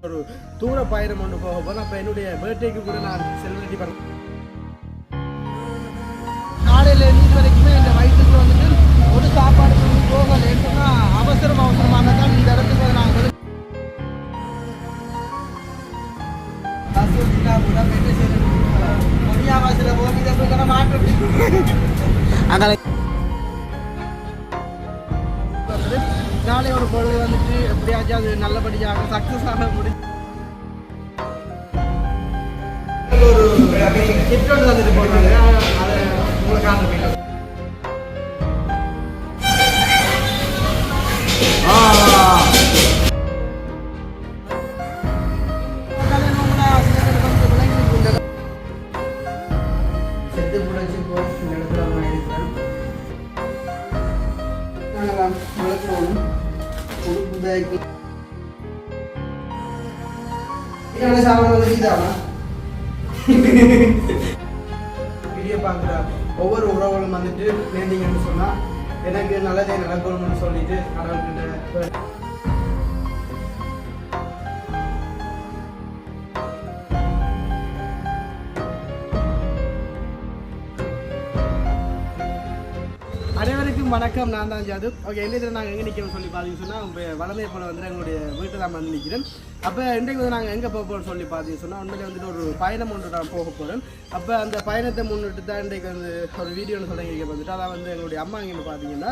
ஒரு தூர பயணம் ஒன்று போக போகிறேன். அப்போ என்னுடைய பர்த்டேக்கு கூட நான் செலிப்ரேட் பண்ணேன். காலையில் நீர் வரைக்குமே இந்த வயிற்றுக்கு வந்துட்டு ஒரு சாப்பாடு போகலை. எப்படின்னா அவசரமாக தான் இந்த இடத்துக்கு நாங்கள் பொடியாவாசில் போய் இதை போய் மாற்றம் நாளை ஒரு பொழுது வந்துட்டு எப்படியாச்சும் அது நல்லபடியாக சக்ஸஸ் ஆக முடியும். ஒரு கிஃப்ட் ஒன்று வந்துட்டு போடுறாங்க, அதை உங்களுக்கு காண்பிக்கிறேன். செத்து புடைச்சி போய் இந்த இடத்துல நான் இருக்கிறேன். நாங்கள் வளர்க்கணும் உடுப்பு பேக்கு சாப்பிட்றது இதானா வீடியோ பார்க்குற ஒவ்வொரு உறவுகளும் வந்துட்டு வேண்டிங்கன்னு சொன்னால் எனக்கு நல்லதே நடக்கணும்னு சொல்லிட்டு கடவுள்கிட்ட அனைவருக்கும் வணக்கம். நான் தான் ஜாது. ஓகே, இன்றைக்கு நாங்கள் எங்கே நிற்கிறோம் சொல்லி பார்த்தீங்கன்னு சொன்னால் இப்போ வளமையை போல் வந்து எங்களுடைய வீட்டில் தான் வந்து நிற்கிறேன். அப்போ இன்றைக்கு வந்து நாங்கள் எங்கே போக போகிறோம்னு சொல்லி பார்த்தீங்கன்னு சொன்னால் உண்மையிலே வந்துட்டு ஒரு பயணம் ஒன்று நான் போக போகிறேன். அப்போ அந்த பயணத்தை முன்னிட்டு தான் இன்றைக்கு வந்து ஒரு வீடியோன்னு சொல்லிங்க வந்துட்டு அதான் வந்து எங்களுடைய அம்மா இங்கே பார்த்தீங்கன்னா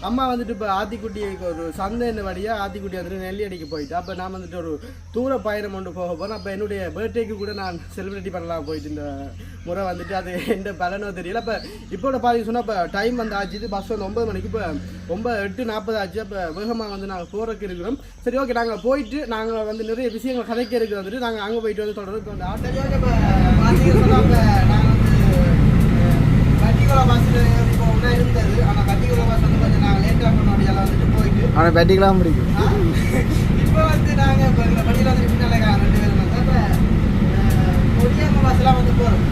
அம்மா வந்துட்டு இப்போ ஆத்திக்குட்டிக்கு ஒரு சந்தைன்னு வழியாக ஆத்திக்குட்டி வந்துட்டு நெல்லி அடிக்க போயிட்டு அப்போ நான் வந்துட்டு ஒரு தூர பயணம் ஒன்று போக போகிறேன். அப்போ என்னுடைய பர்த்டேக்கு கூட நான் செலிப்ரேட் பண்ணலாம் போயிட்டு இந்த முறை வந்துட்டு அது எந்த பலனோ தெரியல. இப்போ பார்த்தீங்கன்னு சொன்னால் இப்போ டைம் வந்து ஆச்சு, பஸ் வந்து 9 மணிக்கு, இப்போ 8:40 ஆச்சு. அப்போ வேகமாக வந்து நாங்கள் போகிறதுக்கு இருக்கிறோம். சரி, ஓகே, நாங்கள் போயிட்டு நாங்கள் வந்து நிறைய விஷயங்கள் கதைக்க இருக்குது வந்துட்டு நாங்கள் அங்கே போயிட்டு வந்து தொடர்ந்து இப்போ அந்த ஆட்டோ இப்போ பார்த்தீங்கன்னா இப்போ நாங்கள் வந்து கட்டிக்குளா பஸ்ஸில் இப்போ இருந்தது. ஆனால் கட்டிக்குளா பஸ் வந்து கொஞ்சம் நாங்கள் லேட்டாக பண்ணோம் வந்துட்டு போயிட்டு ஆனால் பேட்டிக்கலாம் முடியும். இப்போ வந்து நாங்கள் இப்போ இந்த பள்ளியில் வந்து பின்னாலே 2 பேரும் வந்து இப்போ கொடியாம பஸ்லாம் வந்து போகிறோம்.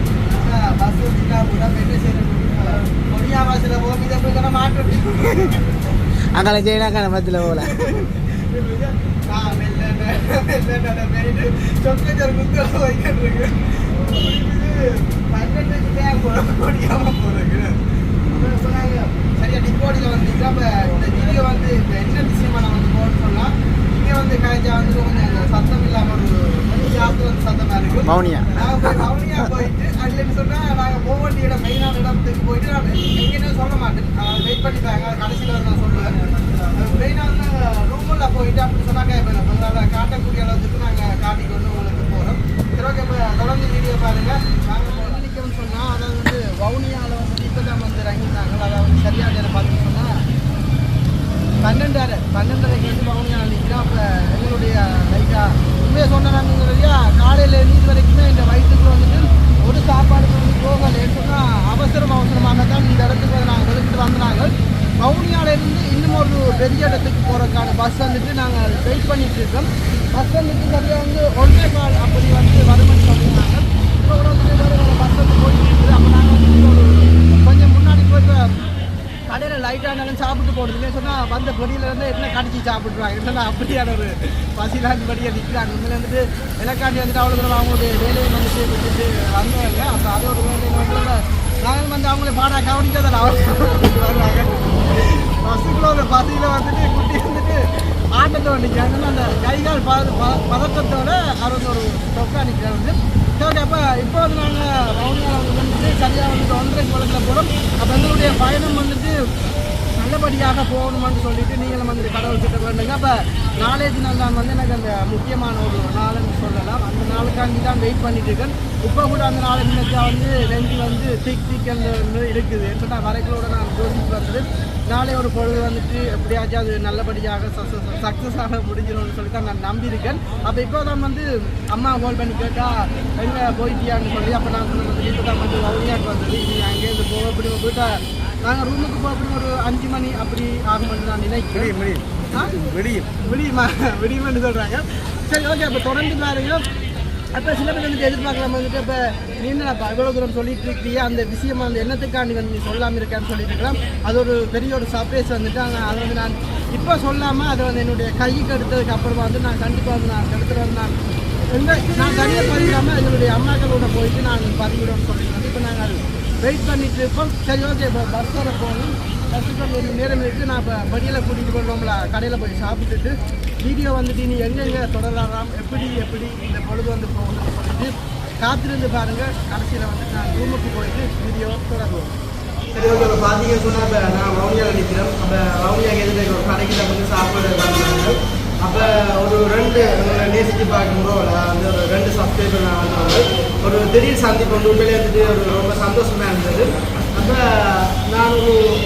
பஸ் வந்துட்டா கூட என்ன செய்யணும் கொடியா பஸ்ஸில் போக இதை போய் மாற்றம் அங்கே ஜெயினாக்கான பஸ்ஸில் போகல சொக்கச்சர் குத்து வைக்கிட்டு 12க்கு பேக் கொடியாம போகிறதுக்கு சொன்னாங்க. சரியா டிக்கோடியில் வந்துட்டு அப்போ இந்த வீடியோ வந்து இப்போ என்ன விஷயமா நான் வந்து போட்டு சொன்னால் இங்கே வந்து காய்ச்சா வந்து கொஞ்சம் சத்தம் இல்லாமல் ஒரு ஜாஸ்தி வந்து சத்தமாக இருக்கும். மௌனியா நாங்கள் போயிட்டு அதுலன்னு சொன்னால் நாங்கள் போக வேண்டிய இடம் மெயினான இடத்துக்கு போயிட்டு நான் எங்கேன்னு சொல்ல மாட்டேன், வெயிட் பண்ணிட்டாங்க. கடைசியில் வந்து நான் சொல்லுவேன். மெயினாக வந்து ரூமில் போயிட்டு அப்படி சொன்னாங்க இப்போ உங்களால் காட்டக்கூடிய அளவுக்கு நாங்கள் காட்டிக்கொண்டு உங்களுக்கு போகிறோம். சரி, ஓகே, இப்போ தொடர்ந்து வீடியோ பாருங்கள். நாங்கள் வந்து நிற்கணும்னு சொன்னால் அதாவது வந்து வவுனியாவில் வந்து இப்போ தான் வந்து இறங்கினாங்க. அதாவது சரியாக நேரம் பார்த்தீங்கன்னு சொன்னால் 12:30க்கு வந்து வவுனியாவில் நிற்கிறோம். அப்போ எங்களுடைய லைட்டாக உண்மையை சொன்னாங்க காலையில் நீர் வரைக்குமே இந்த வயிற்றுக்கு வந்துட்டு ஒரு சாப்பாடு வந்து போகலை. சொன்னால் அவசரமாக தான் இந்த இடத்துக்கு வந்து நாங்கள் வெளிக்கிட்டு வந்தாங்க. வவுனியாவிலேருந்து இன்னும் ஒரு பெரிய இடத்துக்கு போகிறதுக்கான பஸ் வந்துட்டு நாங்கள் வெயிட் பண்ணிட்டு இருக்கோம். பஸ் வந்துட்டு சரியாக வந்து 1:15 அப்படி வந்து வருமானு சொல்லியிருந்தாங்க. இப்போ கூட வந்து பஸ் வந்து போயிட்டு இருக்குது. அப்போ நாங்கள் வந்து ஒரு கொஞ்சம் முன்னாடி போயிட்டு கடையில் லைட்டாக இருந்தாலும் சாப்பிட்டு போடுறதுன்னு சொன்னால் வந்த பொடியில் வந்து என்ன கடிச்சு சாப்பிட்ருவாங்க. என்னன்னா அப்படியான ஒரு பசிலாண்டி படியாக நிற்கிறாங்க. உண்மையில வந்துட்டு எனக்காண்டி வந்துட்டு அவ்வளோ தூரம் அவங்களுடைய வேலையை வந்துட்டு விட்டுட்டு வந்தவங்க. அப்போ அது ஒரு வேலையை வந்து நாங்கள் வந்து அவங்கள பாடா கவனிக்காத வருவாங்க. பஸ்ஸுக்குள்ள ஒரு பசியில் வந்துட்டு குட்டி வந்துட்டு ஆட்டத்தை நிற்கிறாங்க. அந்த கைகால் பதட்டத்தோட அவர் ஒரு தொக்கா நிற்கிறாங்க. சரி, அப்போ இப்போ வந்து நாங்கள் வவுனியாவில் வந்துட்டு சரியாக வந்துட்டு 1:30 குளத்தில் போகிறோம். அப்போ எங்களுடைய பயணம் வந்துட்டு நல்லபடியாக போகணுமான்னு சொல்லிட்டு நீங்களும் வந்துட்டு கடவுள் கிட்ட வேண்டுங்க. அப்போ நாளைய தினம் தான் வந்து எனக்கு அந்த முக்கியமான ஒரு நாளுன்னு சொல்லலாம். அந்த நாளுக்காண்டி தான் வெயிட் பண்ணிட்டு இருக்கேன். இப்போ கூட அந்த நாளை நினைச்சா வந்து நெஞ்சு வந்து திக் அந்த இருக்குது. சொன்னால் வரைகளோட நான் யோசிச்சு வந்தது நாளை ஒரு பொழுது வந்துட்டு எப்படியாச்சும் அது நல்லபடியாக சக்ஸஸ் ஆக முடிஞ்சிடும்னு சொல்லி தான் நான் நம்பியிருக்கேன். அப்போ இப்போ தான் வந்து அம்மா கால் பண்ணி கேட்டால் எங்கே போயிட்டியான்னு சொல்லி அப்போ நான் சொன்னது இப்போ தான் வந்து வவுனியாவுக்கு வந்தது. நீ அங்கேருந்து போக அப்படி வீட்டை நாங்கள் ரூமுக்கு போக அப்படி ஒரு 5 மணி அப்படி ஆகும்னு நான் நினைக்கிறேன். விடியுமென்னு சொல்கிறாங்க. சரி, ஓகே, அப்போ தொடர்ந்து பாருங்க. அப்போ சில பேர் வந்துட்டு எதிர்பார்க்கலாம் வந்துட்டு இப்போ நீ என்னப்பா இவ்வளோ தூரம் சொல்லிட்டு இருக்கியா அந்த விஷயம் அந்த என்னத்துக்காண்டி வந்து நீ சொல்லாமல் இருக்கான்னு சொல்லிட்டு இருக்கலாம். அது ஒரு பெரிய ஒரு சர்ப்ரைஸ் வந்துட்டு அதை வந்து நான் இப்போ சொல்லாமல் அதை வந்து என்னுடைய கைக்கு எடுத்ததுக்கு அப்புறமா வந்து நான் கண்டிப்பாக வந்து நான் எடுத்துகிட்டு வந்து நான் நான் தனியாக பதிவிடாமல் எங்களுடைய அம்மாக்களோட போயிட்டு நாங்கள் பதிவிடணும்னு சொல்லியிருந்தோம். இப்போ நாங்கள் வெயிட் பண்ணிட்டு இருக்கோம். சரி ஓகே, இப்போ பஸ்ஸோட போகணும். பஸ்ஸுக்கு ஒரு நேரம் இருக்குது. நான் இப்போ படியில் கூட்டிகிட்டு போய் கடையில் போய் சாப்பிட்டுட்டு வீடியோ வந்துட்டு நீ எங்கெங்கே தொடரலாம், எப்படி இந்த பொழுது வந்து போகணும்னு சொல்லிட்டு காத்திருந்து பாருங்கள். கடைசியில் வந்துட்டு நான் ரூமுக்கு போயிட்டு வீடியோ தொடங்குவோம். சரி ஓகே, இப்போ பார்த்தீங்கன்னு சொன்னால் இப்போ நான் வவுனியாவில் நிற்கிறோம். அப்போ வவுனியாவுக்கு எதிர்த்து ஒரு கடைக்கு வந்து சாப்பிட வந்தாங்க. அப்போ ஒரு 2 நேசித்து பார்க்கும்போது வந்து ஒரு 2 சப்ஸ்கிரைபர் நான் வந்தவங்க ஒரு திடீர் சந்திப்பு வந்து உண்மையிலே வந்துட்டு ஒரு ரொம்ப சந்தோஷமாக இருந்தது. அப்போ நான்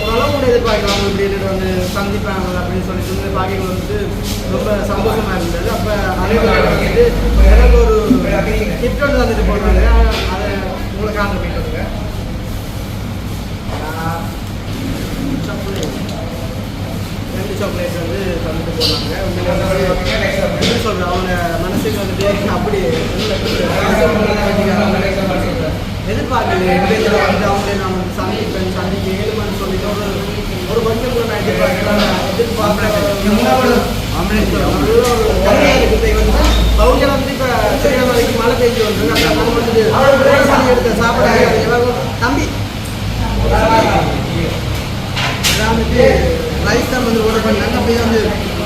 ஓரளவு கூட எதிர்பார்க்கலாம் இப்படி வந்து சந்திப்பாங்க அப்படின்னு சொல்லிட்டு பார்க்க வந்துட்டு ரொம்ப சந்தோஷமாக இருந்தது. அப்போ அனைவரும் வந்துட்டு எனக்கு ஒரு கிஃப்ட் ஒன்று வந்துட்டு போடுறாங்க. அதை உங்களை காட்ட போயிட்டு சாக்லேட் வந்து தந்துட்டு போனாங்க. எப்படி சொல்கிறேன், அவங்க மனசுக்கு வந்துட்டு அப்படி எதிர்பார்க்கல. எங்கள் வந்து அவங்களே நான் வந்து சந்திக்க 7 மணி சொல்லிட்டு ஒரு கொஞ்சம் கூட நான் எதிர்பார்க்குறேன். அவங்க வந்து இப்போ சரியான வரைக்கும் மழை பெஞ்சு வந்து நம்ம வந்து எடுத்த சாப்பிட தம்பி வந்துட்டு ரைஸ் தான் வந்து ஆர்டர் பண்ணாங்க. அப்படி வந்து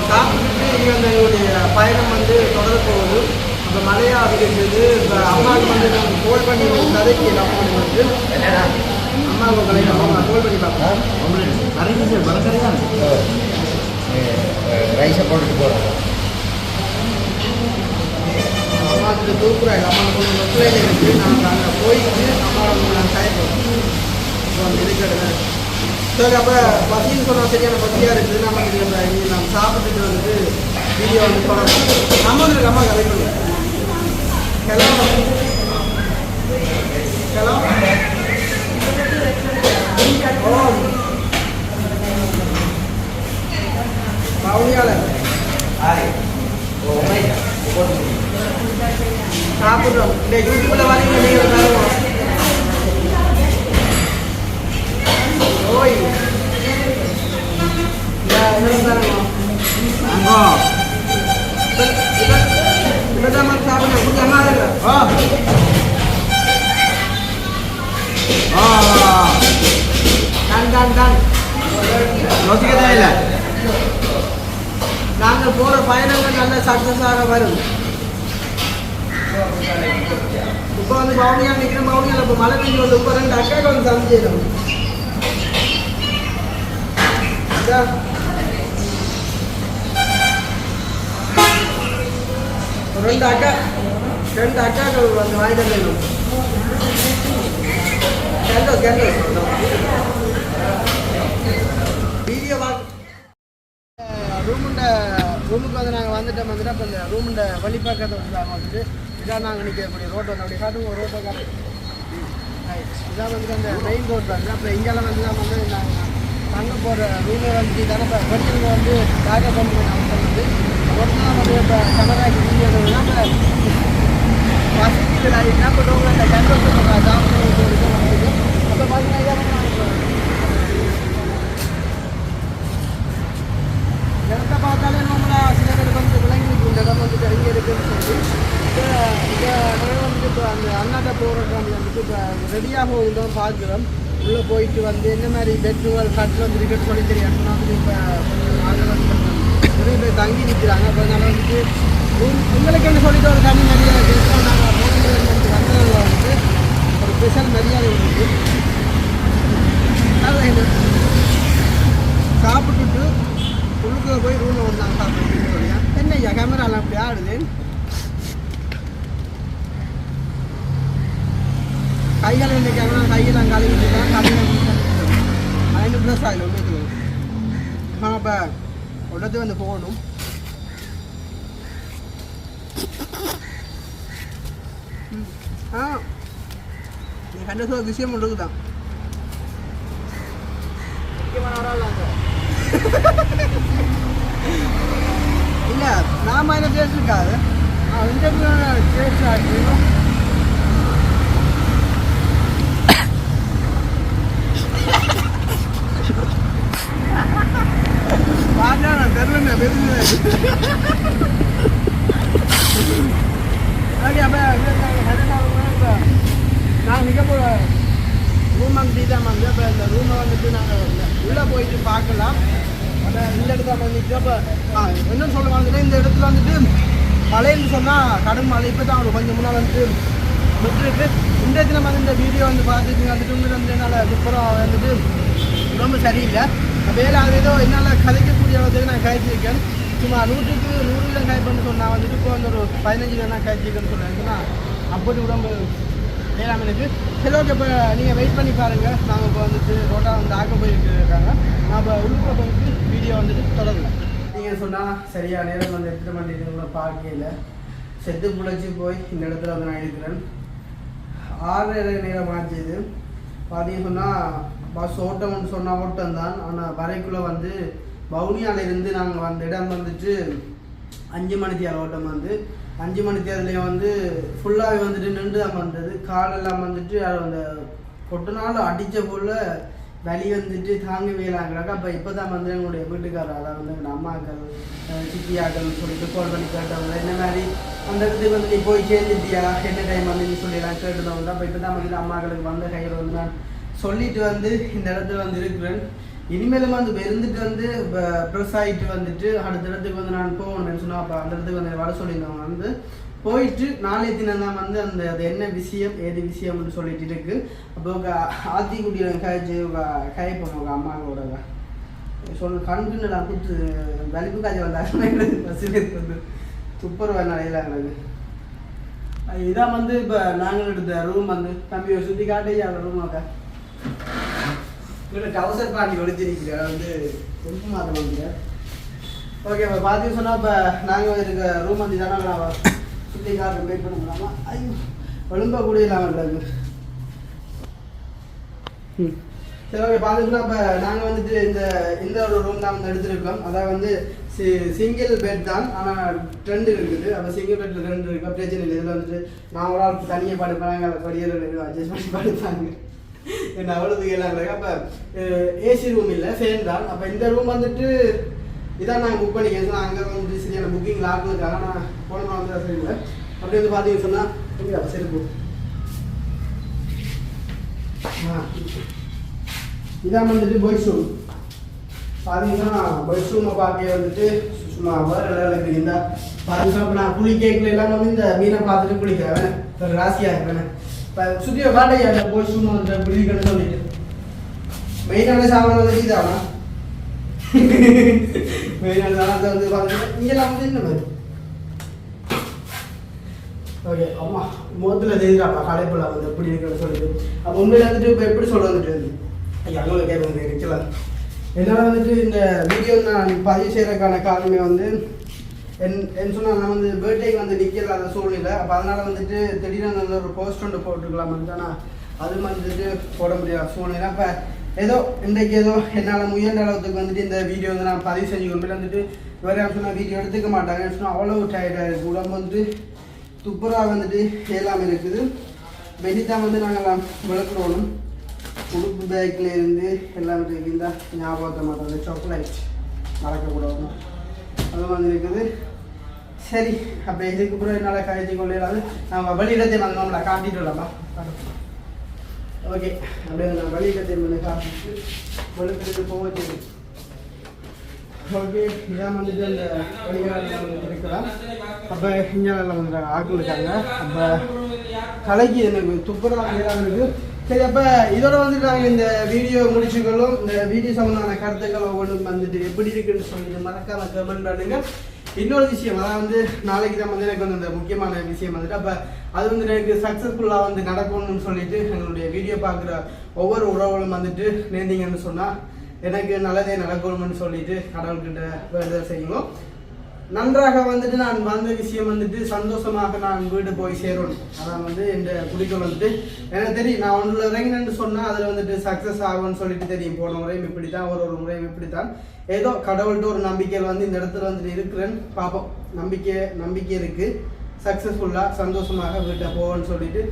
சாப்பிட்டுட்டு இங்கே வந்து எங்களுடைய பயணம் வந்து தொடர போகுது. அப்போ மழையாக அப்படிங்கிறது இப்போ அம்மாவுக்கு வந்து நாங்கள் கோல் பண்ணி கதைக்கு நம்ம வந்து அம்மாவுக்கு கலைக்கு அம்மா கோல் பண்ணி பார்ப்போம். ரைஸை போட்டுட்டு போகிறோம். அம்மாவுக்கு தூக்குறாங்க. அம்மாவுக்கு கொஞ்சம் நொப்பிலையில் இருக்குது. நாங்கள் அங்கே போயிட்டு அம்மாவுக்கு நாங்கள் தயப்போம் இருக்கிறது. சரி, அப்போ பசின்னு சொன்னால் சரியான பசியாக இருக்குது. நம்ம இங்கே நம்ம சாப்பிட்டுட்டு வந்துட்டு வீடியோ வந்து தொடரும். அம்மா இருக்கு, அம்மா கதை பண்ணு. ஹலோ ஹலோ ஓ வவுனியாவில் சாப்பிட்றோம். இந்த யூடியூப்பில் வரீங்க நீங்கள் தருவோம். ஓய் இப்பதான் சாப்பிட அம்மா யோசிக்கதான் இல்லை. நாங்கள் போகிற பயணங்கள் நல்ல சக்ஸஸாக வரும். இப்போ வந்து வவுனியா நிற்கிறோம். வவுனியாவில் இப்போ மழை பெஞ்சு வந்து இப்போ 2 அக்காவுக்கு வந்து சந்திச்சிடும். 2 அக்காக்கள் வந்து வாங்கிட்டு வேணும். வீடியோ ரூமுக்கு வந்து நாங்கள் வந்துட்டோம். அப்போ இந்த ரூமுண்ட வழிபாக்கத்தை வந்து நாங்கள் வந்துட்டு இதான் நாங்கள் நிற்கக்கூடிய ரோட் வந்து அப்படி காட்டுவோம். ரோட்டை காட்டு இதான் வந்துட்டு அந்த மெயின் ரோட் வந்து. அப்புறம் இங்கெல்லாம் வந்து தான் வந்து நாங்கள் தங்க போகிற ரூமை வந்து தானே இப்போ படிக்கிறவங்க வந்து பேக்கப் பண்ணுற அவசரம் வந்து ஒன்றா வந்து இப்போ கேமராக்கு வீடியோனா இப்போ வசதிகள் ஆகிட்டுனா இப்போ ரூமில் அந்த கேன்வஸ் ஜாமன் வந்து அப்போ பார்த்தீங்கன்னா இடத்த பார்த்தாலே நம்மளா சில பேருக்கு வந்து விலங்குக்கு இந்த இடம் வந்துட்டு எங்கே இருக்குதுன்னு சொல்லி இப்போ வந்துட்டு இப்போ அந்த அண்ணாட்ட போகிறோம் வந்துட்டு இப்போ ரெடியாக போகுதுன்னு பார்க்குறோம். உள்ளே போயிட்டு வந்து என்ன மாதிரி பெட்ரூவல் கட்டில் வந்து இருக்குன்னு சொல்லி தெரியும். வந்து இப்போ ஆளுநர் வந்து நிறைய பேர் தங்கி நிற்கிறாங்க. அப்போ அதனால் வந்துட்டு உங்களுக்கு என்ன சொல்லிட்டு ஒரு தனி மரியாதை பேசுகிறோம். நாங்கள் போட்டு வந்ததில் வந்து ஒரு ஸ்பெஷல் மரியாதை இருக்குது. சாப்பிட்டுட்டு உள்ளுக்குள்ள போய் ரூமில் வந்து நாங்கள் சாப்பிட்டு சொல்லியா என்னையா கேமராலாம் அப்படி ஆடுது. கைகள் இந்த கேமரா கையெல்லாம் கழுவிட்டு தான் கழுவி ப்ளஸ் ஆகிடும் ஒன்று. அப்போ உடனே வந்து போகணும். நீ கண்டிப்பாக ஒரு விஷயம் ஒன்று இருக்குதான். முக்கியமான ஆளாங்க இல்லை நாம என்ன பேசிருக்காது பேசுறாங்க. மிக ரூம் வந்து தான் வந்து அப்போ இந்த ரூமை வந்துட்டு நாங்கள் உள்ளே போயிட்டு பார்க்கலாம். அந்த இந்த இடத்துல வந்துட்டு அப்போ என்ன சொல்ல வந்துட்டு இந்த இடத்துல வந்துட்டு மழைன்னு சொன்னால் கடும் மழை இப்போ தான் ஒரு கொஞ்சம் முன்னால் வந்துட்டு விட்டுருக்கு. இந்த இடத்துல வந்து இந்த வீடியோ வந்து பார்த்துட்டு வந்துட்டு உங்களுக்கு வந்து என்னால் துப்புரம் வந்துட்டு ரொம்ப சரியில்லை. வேலை அது ஏதோ என்னால் கதைக்கக்கூடிய அளவுக்கு நான் கழிச்சிருக்கேன். சும்மா 100க்கு 100 கைப்பண்ணு சொன்னால் வந்துட்டு இப்போ வந்து ஒரு 15 நான் கழிச்சிருக்கேன்னு சொல்லுவேன்னா அப்படி உடம்பு வேளாண் இருக்குது. சரி ஓகே, இப்போ நீங்கள் வெயிட் பண்ணி பாருங்கள். நாங்கள் இப்போ வந்துட்டு ரோட்டா வந்து ஆக்க போயிட்டு இருக்காங்க. நான் இப்போ உள்ளுக்குள்ள போயிட்டு வீடியோ வந்துட்டு தொடரலாம். நீங்கள் சொன்னால் சரியாக நேரம் வந்து எடுத்துகிட்டு பண்ணிட்டு பார்க்கல செத்து பிழைச்சி போய் இந்த இடத்துல வந்து நான் இருக்கிறேன். 6:30 நேரம் ஆச்சுது. பார்த்தீங்கன்னு சொன்னால் பஸ் ஓட்டம்னு சொன்னால் ஓட்டம் தான். ஆனால் வரைக்குள்ளே வந்து வவுனியாவிலேருந்து நாங்கள் வந்த இடம் வந்துட்டு 5 மணித்தியால் ஓட்டம் வந்து 5 மணித்தியாதுலேயும் வந்து ஃபுல்லாகவே வந்துட்டு நின்று தான் வந்தது. காலெல்லாம் வந்துட்டு அந்த கொட்டினாலும் அடித்த போல் வலி வந்துட்டு தாங்க வேலாங்கிறாங்க. அப்போ இப்போ தான் வந்து எங்களுடைய வீட்டுக்காரர் அதான் வந்து எங்கள் அம்மாக்கள் சித்தியாக்கள் சொல்லிட்டு கால் பண்ணி கேட்டவங்க என்ன மாதிரி அந்த இடத்துக்கு வந்து நீ போய் சேர்ந்துட்டியா என்ன டைம் வந்து நீ சொல்லிடலாம் கேட்டுதான். அப்போ இப்போ தான் வந்து அம்மாக்களுக்கு வந்த கையில் வந்து நான் சொல்லிட்டு வந்து இந்த இடத்துல வந்து இருக்கிறேன். இனிமேலும் வந்து இருந்துட்டு வந்து இப்போ ப்ரெஸ் ஆகிட்டு வந்துட்டு அடுத்த இடத்துக்கு வந்து நான் போகணும்னு சொன்னால் அப்போ அந்த இடத்துக்கு வந்து வர சொல்லியிருந்தவங்க வந்து போயிட்டு நாளைய தினம் தான் வந்து அந்த அது என்ன விஷயம் ஏது விஷயம்னு சொல்லிட்டு இருக்கு. அப்போ ஆத்திக்குட்டியில் காய்ச்சி கைப்போம் உங்கள் அம்மாவோட சொல்ல கண்குன்னு நான் கொடுத்து வலிப்பு காய்ச்சி வந்தாங்க வந்து துப்புரவா நிலையிலாங்கிறது. இதான் வந்து இப்போ நாங்கள் எடுத்த ரூம் வந்து தம்பி சுற்றி காட்டி ரூம் அக்கா இல்லை டவுசர் பாண்டி ஒழிச்சிருக்கிற வந்து ரொம்ப மாதம் வந்து ஓகே. இப்போ பார்த்து சொன்னால் இப்போ நாங்கள் இருக்க ரூம் வந்து தானே நான் சுற்றி காட்டு வெயிட் பண்ண முடியாமா ஐயோ ஒழுங்காக கூட இல்லாமல் இருக்குது. சரி ஓகே, பார்த்துக்கிட்டோம். இப்போ நாங்கள் வந்துட்டு இந்த ஒரு ரூம் தான் வந்து எடுத்துருக்கோம். அதாவது வந்து சிங்கிள் பெட் தான், ஆனால் 2 இருக்குது. அப்போ சிங்கிள் பெட்டில் 2 இருக்குது, பிரச்சனை இல்லை. இதில் வந்துட்டு நான் ஒரு ஆளுக்கு தனியாக படுப்பாங்க, படிக்கிற அட்ஜஸ்ட் பண்ணி படுப்பாங்க. என்ன அவ்வளோது எல்லாம். அப்போ ஏசி ரூம் இல்லை, ஃபேன் தான். அப்போ இந்த ரூம் வந்துட்டு இதான் நாங்கள் புக் பண்ணிக்கிறேன். அங்கே வந்து சரியான புக்கிங் ஆகுறதுக்காக நான் போன வந்து சரியில்லை. அப்படி வந்து பார்த்தீங்கன்னு சொன்னால் செருப்பு இதான் வந்துட்டு பாய்ஸ் ரூம். பார்த்தீங்கன்னா பாய்ஸ் ரூமை பார்க்க வந்துட்டு சும்மா வேறு லெவலுக்கு இருந்தால் பார்த்தீங்கன்னா இப்போ நான் குளிக்கல எல்லாம் வந்து இந்த மீனை பார்த்துட்டு குளிக்கிறேன். ஒரு ராசியாக இருக்கிறேன். இப்போ சுற்றிய காட்டையா அந்த பாய்ஸ் ரூம் வந்து குளிக்கணும்னு சொல்லிட்டு மெயினான சாமான் வந்து இதானா மெயினான சாமான் வந்து பார்த்தீங்கன்னா இங்கெல்லாம் வந்து என்ன மாதிரி ஓகே. அம்மா முகத்தில் தெரியுறாப்பா கடைப்பில் வந்து எப்படி இருக்குன்னு சொல்லிட்டு. அப்போ உண்மையில வந்துட்டு இப்போ எப்படி சொல்ல வந்துட்டு அங்கே கேட்க இருக்கலாம். என்னால் வந்துட்டு இந்த வீடியோ நான் பதிவு செய்கிறதுக்கான காரணமே வந்து என்ன சொன்னால் நான் வந்து பர்த்டேக்கு வந்து நிற்கலாத சூழ்நிலை. அப்போ அதனால் வந்துட்டு திடீர்னு வந்து ஒரு போஸ்ட் ஒன்று போட்டுருக்கலாம் வந்து, ஆனால் அது வந்துட்டு போட முடியாத சூழ்நிலை. இப்போ ஏதோ இன்றைக்கு ஏதோ என்னால் முயன்ற அளவுக்கு வந்துட்டு இந்த வீடியோ வந்து நான் பதிவு செஞ்சு கொண்டு வந்துட்டு வேறு சொன்னால் வீடியோ எடுத்துக்க மாட்டாங்க சொன்னால் அவ்வளோ டயர்டாக இருக்குது. உடம்பு வந்துட்டு துப்புராக வந்துட்டு எல்லாமே இருக்குது. வெளித்தான் வந்து நாங்கள் விளக்குறோம். உடுப்பு பேக்கில் இருந்து எல்லாமே இருக்குதா ஞாபகத்தை மாட்டாங்க. சாக்லேட் மறக்கக்கூடாது அது வந்து இருக்குது. சரி, அப்போ இதுக்கப்புறம் என்னால் கழிச்சு கொள்ளாது. நம்ம வெளியிடத்தை வந்து நம்மளை காட்டிட்டு வரலாமா? ஓகே, அப்படியே நான் வெளியிடத்தை வந்து காட்டிட்டு வெளுப்பிட்டு போவது. ஓகே, இதான் வந்துட்டு அந்த வழிகாட்டு இருக்கலாம். அப்போ இங்கே வந்து ஆக்கள் இருக்காங்க. அப்போ கலைக்கு எனக்கு துப்புரவாக இருக்குது. சரி, அப்போ இதோட வந்துட்டு நாங்கள் இந்த வீடியோ முடிச்சுக்கொள்ளும். இந்த வீடியோ சம்பந்தமான கருத்துக்கள் ஒவ்வொன்றும் வந்துட்டு எப்படி இருக்குன்னு சொல்லிட்டு மறக்காம கமெண்ட் பண்ணுங்க. இன்னொரு விஷயம், அதான் வந்து நாளைக்கு தான் வந்து எனக்கு வந்து அந்த முக்கியமான விஷயம் வந்துட்டு அப்போ அது வந்து எனக்கு சக்ஸஸ்ஃபுல்லாக வந்து நடக்கணும்னு சொல்லிட்டு எங்களுடைய வீடியோ பார்க்குற ஒவ்வொரு உறவுகளும் வந்துட்டு நேர்ந்தீங்கன்னு சொன்னால் எனக்கு நல்லதே நடக்கணும்னு சொல்லிட்டு கடவுள்கிட்ட வேண்டுதல் செய்யணும். நன்றாக வந்துட்டு நான் வந்த விஷயம் வந்துட்டு சந்தோஷமாக நான் வீடு போய் சேரணும். அதான் வந்து என் குறிக்கோள் வந்துட்டு எனக்கு தெரியும். நான் ஒன்றில் இறங்கினு சொன்னால் அதில் வந்துட்டு சக்ஸஸ் ஆகும்னு சொல்லிட்டு தெரியும். போன முறையும் இப்படி தான், ஒரு முறையும் இப்படி தான். ஏதோ கடவுள்கிட்ட ஒரு நம்பிக்கையில் வந்து இந்த இடத்துல வந்துட்டு இருக்கிறேன்னு பார்ப்போம். நம்பிக்கை இருக்குது. சக்ஸஸ்ஃபுல்லாக சந்தோஷமாக வீட்டை போவேன்னு சொல்லிட்டு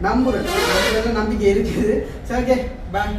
நம்புகிறேன். நம்பிக்கை இருக்குது. சரி, ஓகே, பாய்.